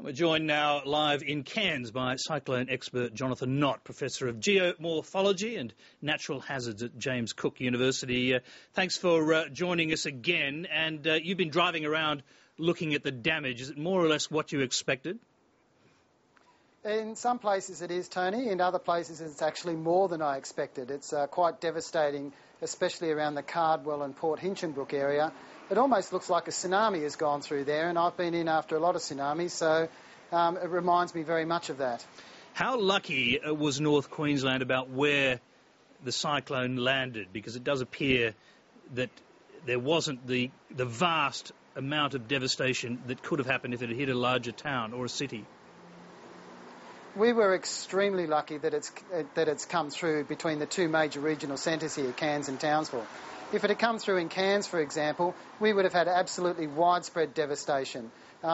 We're joined now live in Cairns by cyclone expert Jonathan Nott, Professor of Geomorphology and Natural Hazards at James Cook University. Thanks for joining us again. And you've been driving around looking at the damage. Is it more or less what you expected? In some places it is, Tony. In other places it's actually more than I expected. It's quite devastating, especially around the Cardwell and Port Hinchinbrook area. It almost looks like a tsunami has gone through there, and I've been in after a lot of tsunamis, so it reminds me very much of that. How lucky was North Queensland about where the cyclone landed? Because it does appear that there wasn't the vast amount of devastation that could have happened if it had hit a larger town or a city. We were extremely lucky that it's come through between the two major regional centres here, Cairns and Townsville. If it had come through in Cairns, for example, we would have had absolutely widespread devastation,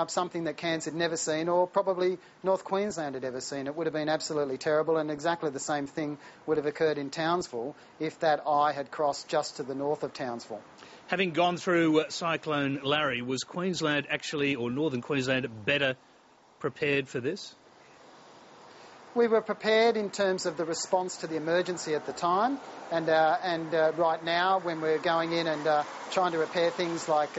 something that Cairns had never seen, or probably North Queensland had ever seen. It would have been absolutely terrible, and exactly the same thing would have occurred in Townsville if that eye had crossed just to the north of Townsville. Having gone through Cyclone Larry, was Queensland actually, or Northern Queensland, better prepared for this? We were prepared in terms of the response to the emergency at the time, and right now when we're going in and trying to repair things like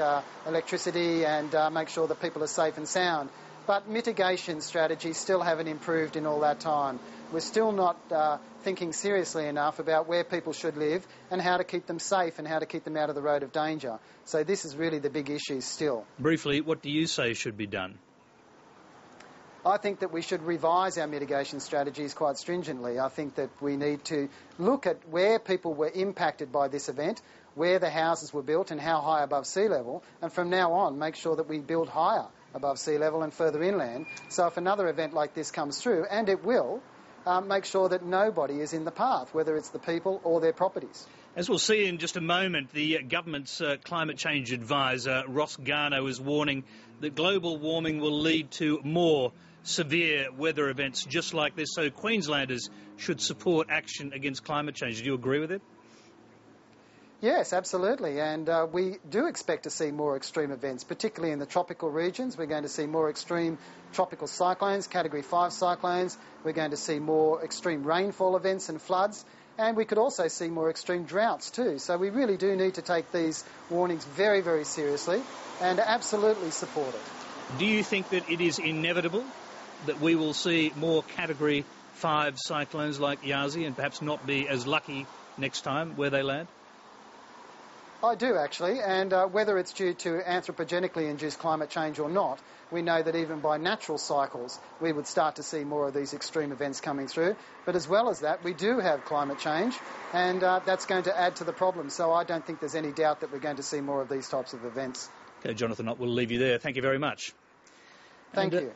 electricity and make sure that people are safe and sound. But mitigation strategies still haven't improved in all that time. We're still not thinking seriously enough about where people should live and how to keep them safe and how to keep them out of the road of danger. So this is really the big issue still. Briefly, what do you say should be done? I think that we should revise our mitigation strategies quite stringently. I think that we need to look at where people were impacted by this event, where the houses were built and how high above sea level, and from now on make sure that we build higher above sea level and further inland. So if another event like this comes through, and it will, make sure that nobody is in the path, whether it's the people or their properties. As we'll see in just a moment, the government's climate change advisor, Ross Garnaut, is warning that global warming will lead to more severe weather events just like this, so Queenslanders should support action against climate change. Do you agree with it? Yes, absolutely, and we do expect to see more extreme events, particularly in the tropical regions. We're going to see more extreme tropical cyclones, Category 5 cyclones. We're going to see more extreme rainfall events and floods, and we could also see more extreme droughts too. So we really do need to take these warnings very, very seriously and absolutely support it. Do you think that it is inevitable that we will see more Category 5 cyclones like Yasi and perhaps not be as lucky next time where they land? I do, actually, and whether it's due to anthropogenically induced climate change or not, we know that even by natural cycles we would start to see more of these extreme events coming through. But as well as that, we do have climate change, and that's going to add to the problem. So I don't think there's any doubt that we're going to see more of these types of events. OK, Jonathan Nott, we'll leave you there. Thank you very much. Thank you.